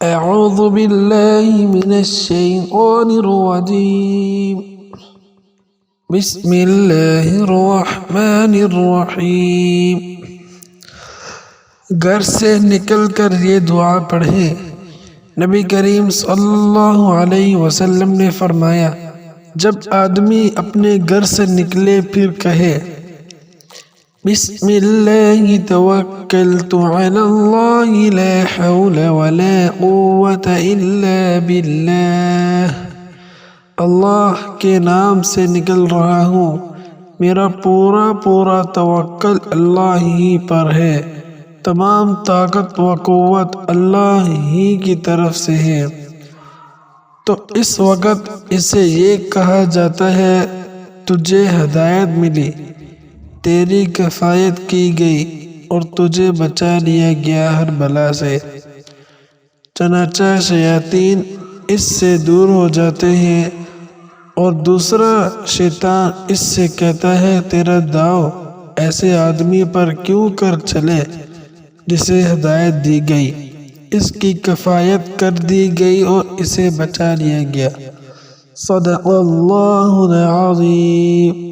أعوذ بالله من الشيطان الرجيم بسم الله الرحمن الرحیم۔ گھر سے نکل کر یہ دعا پڑھیں۔ نبی کریم صلی اللہ علیہ وسلم نے فرمایا، جب آدمی اپنے گھر سے نکلے پھر کہے بسم اللہ توکلت علی اللہ لا حول ولا قوة الا باللہ، اللہ کے نام سے نکل رہا ہوں، میرا پورا توکل اللہ ہی پر ہے، تمام طاقت و قوت اللہ ہی کی طرف سے ہے، تو اس وقت اسے یہ کہا جاتا ہے تجھے ہدایت ملی، تیری کفایت کی گئی اور تجھے بچا لیا گیا ہر بلا سے، چنانچہ شیاطین اس سے دور ہو جاتے ہیں، اور دوسرا شیطان اس سے کہتا ہے تیرا داؤ ایسے آدمی پر کیوں کر چلے جسے ہدایت دی گئی، اس کی کفایت کر دی گئی اور اسے بچا لیا گیا۔ صدق اللہ العظیم۔